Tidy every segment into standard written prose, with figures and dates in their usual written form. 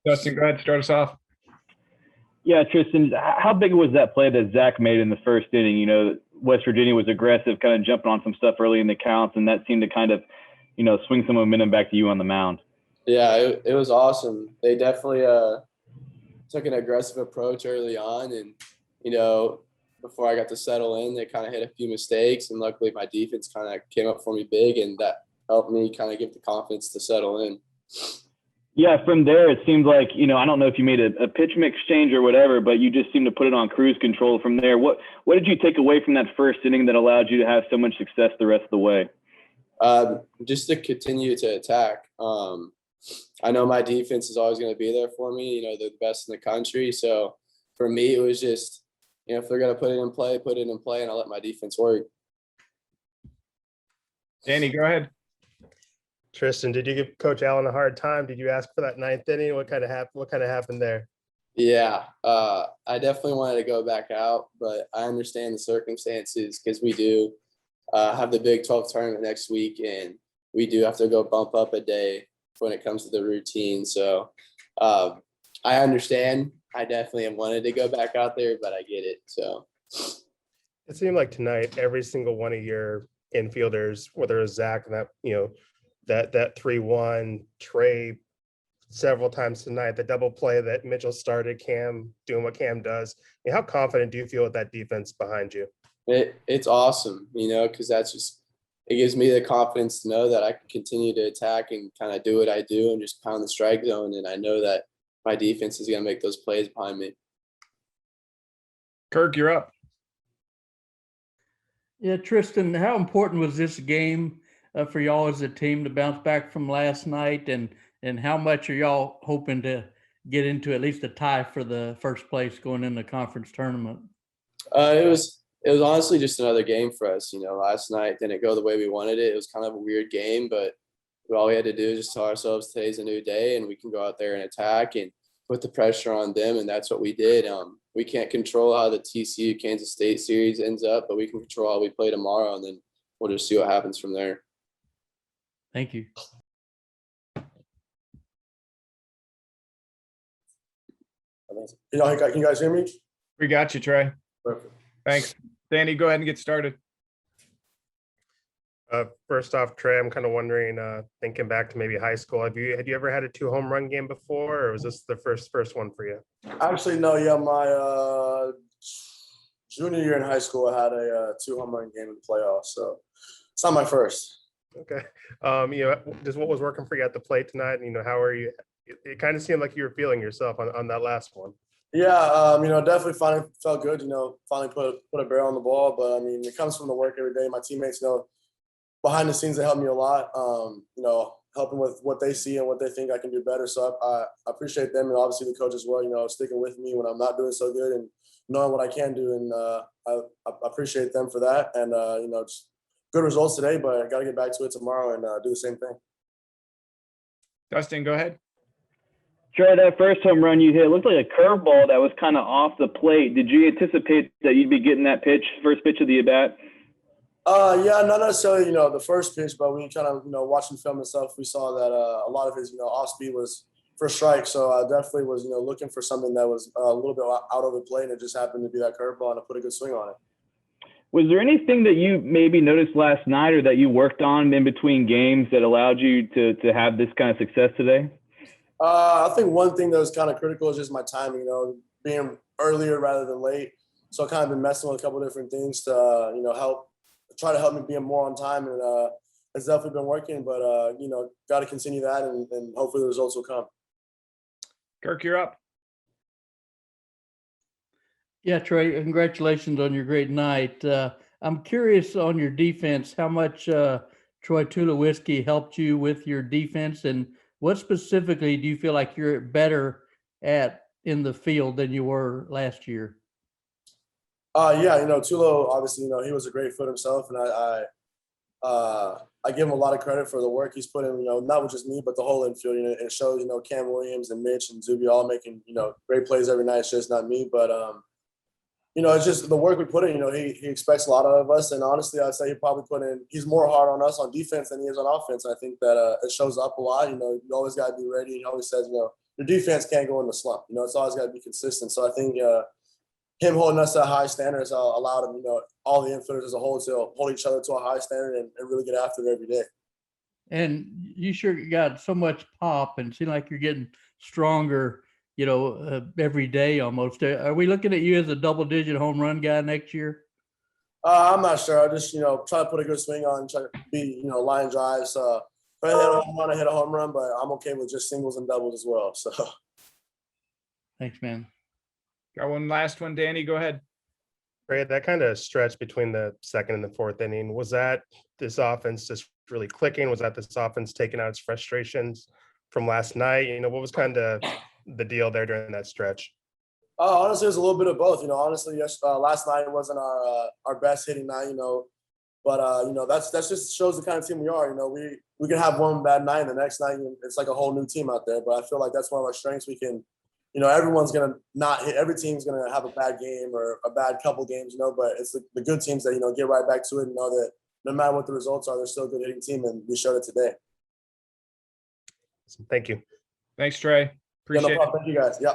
Justin, go ahead, start us off. Yeah, Tristan, how big was that play that Zach made in the first inning? West Virginia was aggressive, kind of jumping on some stuff early in the counts, and that seemed to kind of, swing some momentum back to you on the mound. Yeah, it was awesome. They definitely took an aggressive approach early on, and before I got to settle in, they kind of hit a few mistakes, and luckily my defense kind of came up for me big, and that helped me kind of get the confidence to settle in. Yeah, from there, it seemed like, I don't know if you made a pitch mix change or whatever, but you just seemed to put it on cruise control from there. What did you take away from that first inning that allowed you to have so much success the rest of the way? Just to continue to attack. I know my defense is always going to be there for me. They're the best in the country. So for me, it was just, if they're going to put it in play, and I'll let my defense work. Danny, go ahead. Tristan, did you give Coach Allen a hard time? Did you ask for that ninth inning? What kind of happened there? Yeah, I definitely wanted to go back out, but I understand the circumstances because we do have the Big 12 tournament next week, and we do have to go bump up a day when it comes to the routine. So I understand. I definitely wanted to go back out there, but I get it. So it seemed like tonight, every single one of your infielders, whether it was Zach and that 3-1, Trey several times tonight, the double play that Mitchell started, Cam doing what Cam does. How confident do you feel with that defense behind you? It's awesome, because it gives me the confidence to know that I can continue to attack and kind of do what I do and just pound the strike zone. And I know that my defense is going to make those plays behind me. Kirk, you're up. Yeah, Tristan, how important was this game for y'all as a team to bounce back from last night, and how much are y'all hoping to get into at least a tie for the first place going in the conference tournament? It was honestly just another game for us. Last night didn't go the way we wanted it. It was kind of a weird game, but all we had to do is just tell ourselves today's a new day and we can go out there and attack and put the pressure on them, and that's what we did. We can't control how the TCU Kansas State series ends up, but we can control how we play tomorrow, and then we'll just see what happens from there. Thank you. Can you guys hear me? We got you, Trey. Perfect. Thanks. Danny, go ahead and get started. First off, Trey, I'm kind of wondering, thinking back to maybe high school, had you ever had a 2 home run game before, or was this the first one for you? Actually, no. Yeah, my junior year in high school, I had a 2 home run game in the playoffs, so it's not my first. Okay. Just what was working for you at the plate tonight? And, how are you? It kind of seemed like you were feeling yourself on that last one. Yeah, definitely finally felt good. Finally put a barrel on the ball. But it comes from the work every day. My teammates, behind the scenes, they help me a lot. Helping with what they see and what they think I can do better. So I appreciate them, and obviously the coach as well. Sticking with me when I'm not doing so good and knowing what I can do. And I appreciate them for that. And just good results today, but I got to get back to it tomorrow and do the same thing. Justin, go ahead. Trey, that first home run you hit looked like a curveball that was kind of off the plate. Did you anticipate that you'd be getting that first pitch of the at-bat? Yeah, not necessarily, the first pitch, but we kind of, watching film and stuff, we saw that a lot of his, off speed was for strike. So I definitely was, looking for something that was a little bit out of the plate, and it just happened to be that curveball, and I put a good swing on it. Was there anything that you maybe noticed last night or that you worked on in between games that allowed you to have this kind of success today? I think one thing that was kind of critical is just my timing, being earlier rather than late. So I've kind of been messing with a couple of different things to, try to help me being more on time. And it's definitely been working, but, got to continue that and hopefully the results will come. Kirk, you're up. Yeah, Trey, congratulations on your great night. I'm curious on your defense, how much Troy Tulowitzki helped you with your defense, and what specifically do you feel like you're better at in the field than you were last year? Yeah, Tulo, obviously, he was a great foot himself, and I give him a lot of credit for the work he's put in, not with just me, but the whole infield. It shows, Cam Williams and Mitch and Zuby all making, great plays every night. It's just not me, but it's just the work we put in. He expects a lot out of us, and honestly, I'd say he probably he's more hard on us on defense than he is on offense. I think that it shows up a lot. You always got to be ready. He always says, your your defense can't go in the slump. You know, it's always got to be consistent. So I think him holding us to a high standard has allowed him, you know, all the infielders as a whole to hold each other to a high standard and really get after it every day. And you sure got so much pop and seem like you're getting stronger, you know, every day almost. Are we looking at you as a double-digit home run guy next year? I'm not sure. I just, you know, try to put a good swing on, try to be, you know, line drives. If I hit a home run, I hit a home run, but I'm okay with just singles and doubles as well. So. Thanks, man. Got one last one, Danny. Go ahead. Trey, that kind of stretch between the second and the fourth inning, was that this offense just really clicking? Was that this offense taking out its frustrations from last night? You know, what was kind of the deal there during that stretch? Honestly, it was a little bit of both. You know, honestly, last night wasn't our best hitting night. You know, but you know, that's just shows the kind of team we are. You know, we can have one bad night, and the next night it's like a whole new team out there. But I feel like that's one of our strengths. We can, you know, everyone's gonna not hit. Every team's gonna have a bad game or a bad couple games. You know, but it's the good teams that, you know, get right back to it and know that no matter what the results are, they're still a good hitting team, and we showed it today. Thank you. Thanks, Trey. Yeah, no Appreciate it. problem. Thank you guys. Yeah.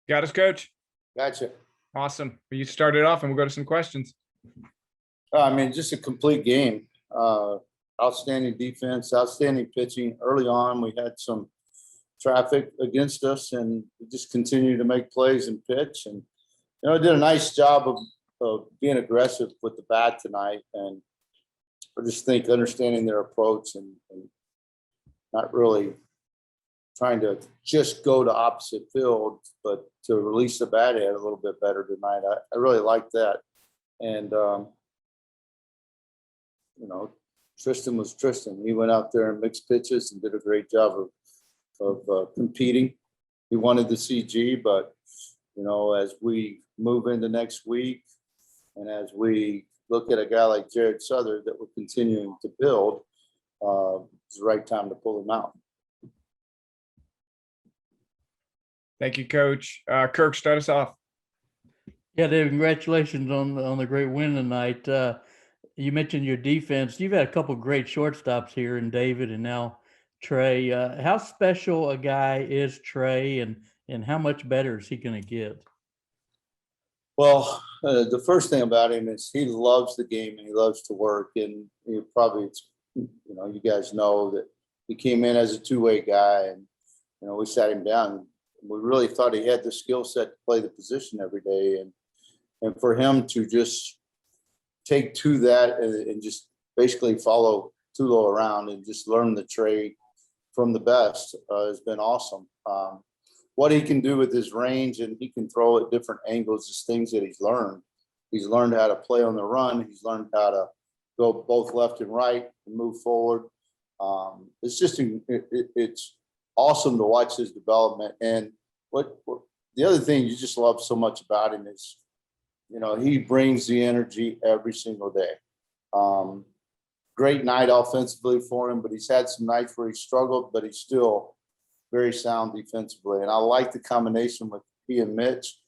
Got us, coach? Gotcha. Awesome. You started off and we'll go to some questions. I mean, just a complete game. Outstanding defense, outstanding pitching. Early on, we had some traffic against us, and we just continued to make plays and pitch. And, you know, did a nice job of being aggressive with the bat tonight. And I just think understanding their approach and not really trying to just go to opposite field, but to release the bat head a little bit better tonight. I really like that. And, you know, Tristan was Tristan. He went out there and mixed pitches and did a great job of competing. He wanted the CG, but, you know, as we move into next week and as we look at a guy like Jared Southern that we're continuing to build, it's the right time to pull him out. Thank you, Coach. Kirk, start us off. Yeah, Dave, congratulations on the great win tonight. You mentioned your defense. You've had a couple of great shortstops here in David and now Trey. How special a guy is Trey, and how much better is he going to get? Well, the first thing about him is he loves the game and he loves to work. And you know, you guys know that he came in as a two-way guy, and, you know, we sat him down. We really thought he had the skill set to play the position every day. And for him to just take to that and just basically follow Tulo around and just learn the trade from the best has been awesome. What he can do with his range, and he can throw at different angles, is things that he's learned. He's learned how to play on the run. He's learned how to go both left and right and move forward. It's just, it's awesome to watch his development. And what the other thing you just love so much about him is, you know, he brings the energy every single day. Great night offensively for him, but he's had some nights where he struggled, but he's still very sound defensively. And I like the combination with he and Mitch.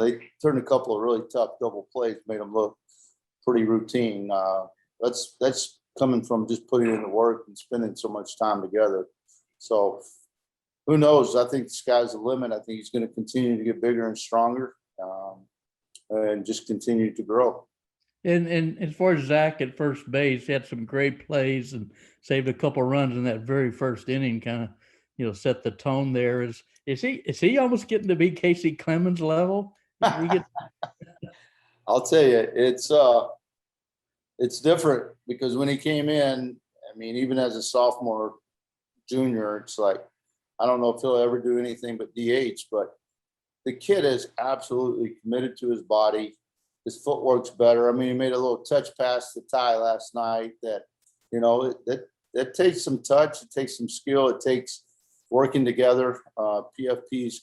They turned a couple of really tough double plays, made them look pretty routine. That's coming from just putting in the work and spending so much time together. So who knows? I think the sky's the limit. I think he's going to continue to get bigger and stronger, and just continue to grow. And as far as Zach at first base, he had some great plays and saved a couple runs in that very first inning, kind of, you know, set the tone there. Is he almost getting to be Casey Clemens level? I'll tell you, it's different because when he came in, I mean, even as a sophomore, junior, it's like, I don't know if he'll ever do anything but DH, but the kid is absolutely committed to his body. His footwork's better. I mean, he made a little touch pass to Ty last night that, you know, that takes some touch. It takes some skill. It takes working together. PFP's,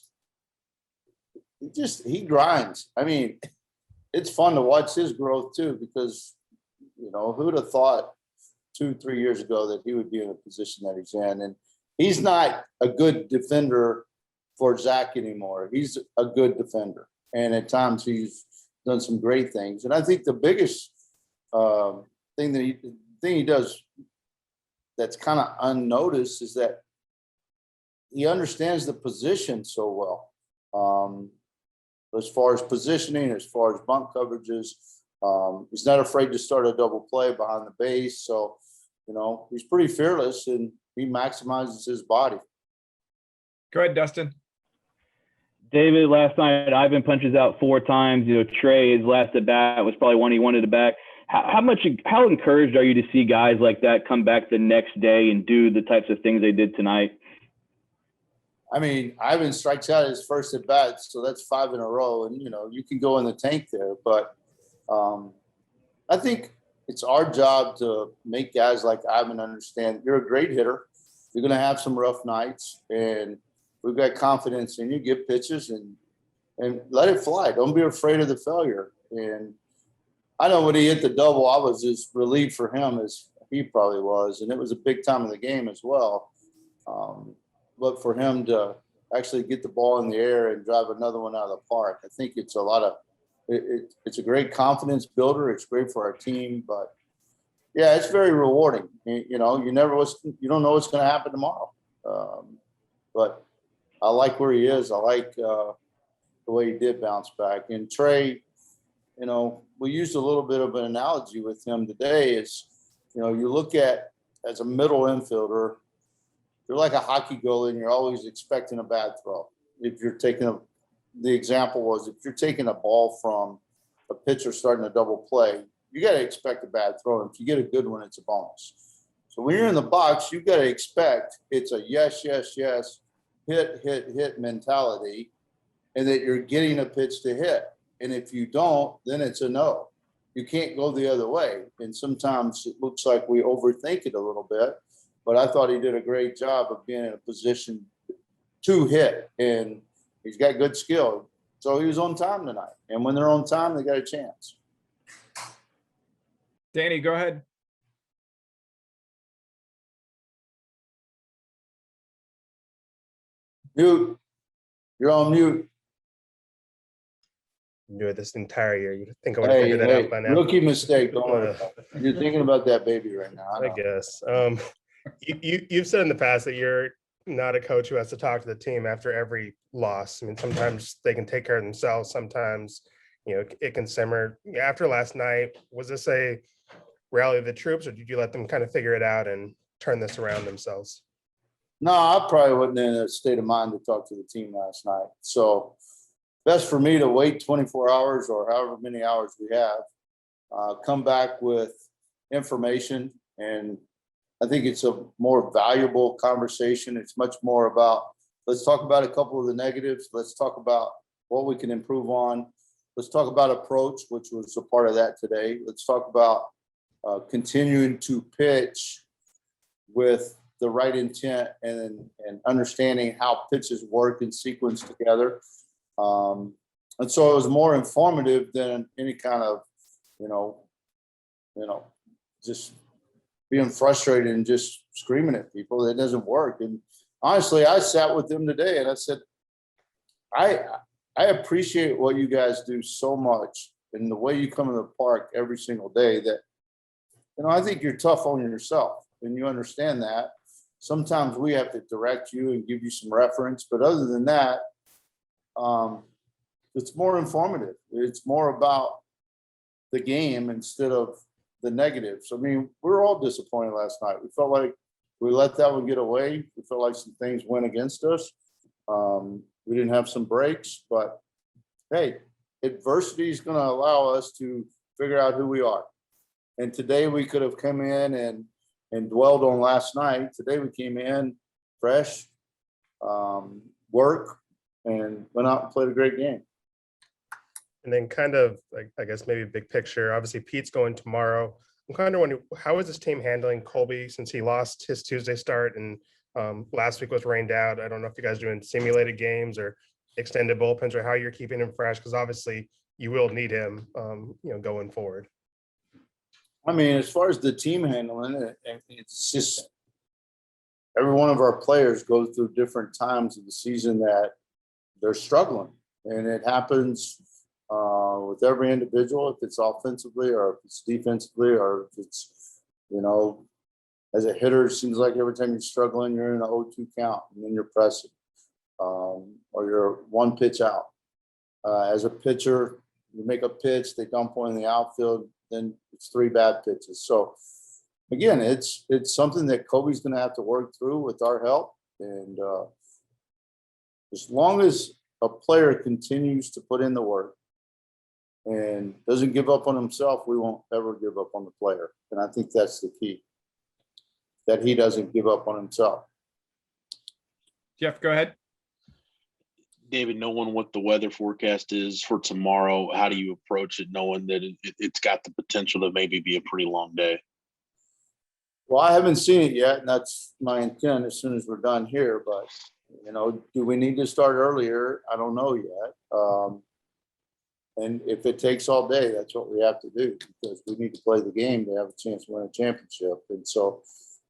he grinds. I mean, it's fun to watch his growth too, because, you know, who'd have thought 2-3 years ago that he would be in a position that he's in. And he's not a good defender for Zach anymore. He's a good defender. And at times he's done some great things. And I think the biggest thing he does that's kind of unnoticed is that he understands the position so well. As far as positioning, as far as bump coverages, he's not afraid to start a double play behind the base. So, he's pretty fearless and he maximizes his body. Go ahead, Dustin. David, last night, Ivan punches out 4 times. Trey, his last at bat was probably one he wanted to back. How encouraged are you to see guys like that come back the next day and do the types of things they did tonight? I mean, Ivan strikes out his first at bat, so that's 5 in a row. And, you can go in the tank there. But I think it's our job to make guys like Ivan understand you're a great hitter. You're going to have some rough nights. And we've got confidence in you. Get pitches and let it fly. Don't be afraid of the failure. And I know when he hit the double, I was as relieved for him as he probably was. And it was a big time in the game as well. But for him to actually get the ball in the air and drive another one out of the park, I think it's it's a great confidence builder. It's great for our team. But, yeah, it's very rewarding. You don't know what's going to happen tomorrow. But I like where he is. I like the way he did bounce back. And Trey, we used a little bit of an analogy with him today is, you look at as a middle infielder, you're like a hockey goalie and you're always expecting a bad throw. If you're the example was if you're taking a ball from a pitcher starting a double play, you got to expect a bad throw. And if you get a good one, it's a bonus. So when you're in the box, you got to expect it's a yes, yes, yes, hit mentality, and that you're getting a pitch to hit. And if you don't, then it's a no. You can't go the other way. And sometimes it looks like we overthink it a little bit, but I thought he did a great job of being in a position to hit, and he's got good skill. So he was on time tonight. And when they're on time, they got a chance. Danny, go ahead. Mute. You're on mute. Do it this entire year. You think I would have figured that out by now? Rookie mistake. Don't worry about it. You're thinking about that baby right now. I guess. You've said in the past that you're not a coach who has to talk to the team after every loss. I mean, sometimes they can take care of themselves. Sometimes, it can simmer. After last night, was this a rally of the troops, or did you let them kind of figure it out and turn this around themselves? No, I probably wasn't in a state of mind to talk to the team last night. So best for me to wait 24 hours or however many hours we have, come back with information. And I think it's a more valuable conversation. It's much more about, let's talk about a couple of the negatives. Let's talk about what we can improve on. Let's talk about approach, which was a part of that today. Let's talk about continuing to pitch with the right intent and understanding how pitches work in sequence together. And so it was more informative than any kind of, just being frustrated and just screaming at people. It doesn't work. And honestly, I sat with them today and I said, I appreciate what you guys do so much and the way you come to the park every single day that, I think you're tough on yourself and you understand that. Sometimes we have to direct you and give you some reference, but other than that, it's more informative. It's more about the game instead of the negatives. I mean, we were all disappointed last night. We felt like we let that one get away. We felt like some things went against us. We didn't have some breaks, but hey, adversity is going to allow us to figure out who we are. And today we could have come in and dwelled on last night. Today we came in fresh, work, and went out and played a great game. And then kind of, I guess, maybe big picture, obviously Pete's going tomorrow. I'm kind of wondering, how is this team handling Colby since he lost his Tuesday start and last week was rained out? I don't know if you guys are doing simulated games or extended bullpens or how you're keeping him fresh, because obviously you will need him, going forward. I mean, as far as the team handling it, it's just every one of our players goes through different times of the season that they're struggling. And it happens with every individual, if it's offensively or if it's defensively or if it's, As a hitter, it seems like every time you're struggling, you're in an 0-2 count, and then you're pressing, or you're one pitch out. As a pitcher, you make a pitch, they dump one in the outfield, then it's 3 bad pitches. So again, it's something that Kobe's going to have to work through with our help. And as long as a player continues to put in the work and doesn't give up on himself, we won't ever give up on the player. And I think that's the key, that he doesn't give up on himself. Jeff, go ahead. David, knowing what the weather forecast is for tomorrow, how do you approach it knowing that it's got the potential to maybe be a pretty long day? Well, I haven't seen it yet, and that's my intent as soon as we're done here. But, do we need to start earlier? I don't know yet. And if it takes all day, that's what we have to do, because we need to play the game to have a chance to win a championship. And so,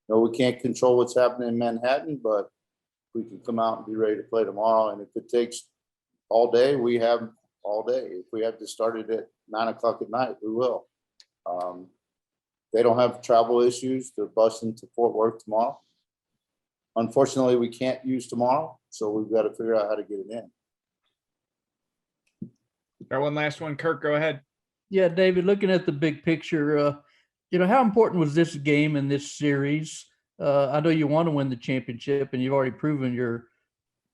we can't control what's happening in Manhattan, but we can come out and be ready to play tomorrow. And if it takes all day, we have all day. If we have to start it at 9 o'clock at night, we will. They don't have travel issues. They're busing to Fort Worth tomorrow. Unfortunately, we can't use tomorrow, so we've got to figure out how to get it in. Got one last one. Kirk, go ahead. Yeah, David, looking at the big picture, how important was this game in this series? I know you want to win the championship, and you've already proven you're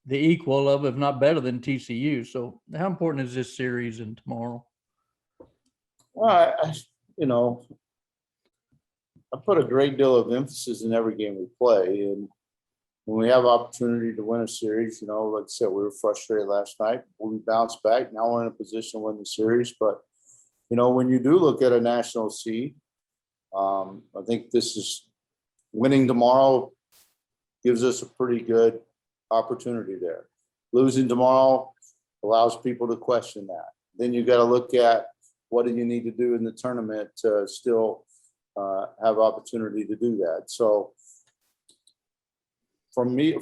the equal of, if not better than TCU. So how important is this series and tomorrow? Well, I put a great deal of emphasis in every game we play. And when we have opportunity to win a series, like I said, we were frustrated last night. We bounced back. Now we're in a position to win the series. But, when you do look at a national seed, I think this is winning tomorrow gives us a pretty good opportunity there. Losing tomorrow allows people to question that. Then you got to look at what do you need to do in the tournament to still have opportunity to do that. So for me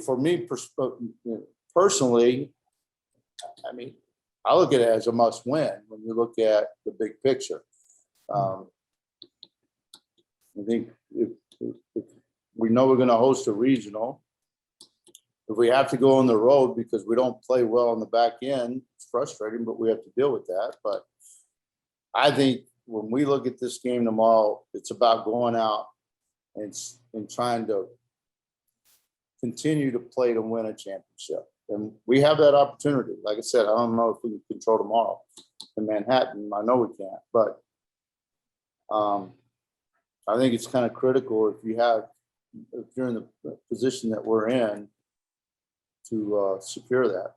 personally, I look at it as a must win when you look at the big picture. I think if we know we're going to host a regional, if we have to go on the road because we don't play well on the back end, it's frustrating, but we have to deal with that. But I think when we look at this game tomorrow, it's about going out and trying to continue to play to win a championship. And we have that opportunity. Like I said, I don't know if we can control tomorrow in Manhattan. I know we can't, but I think it's kind of critical if you're in the position that we're in to secure that.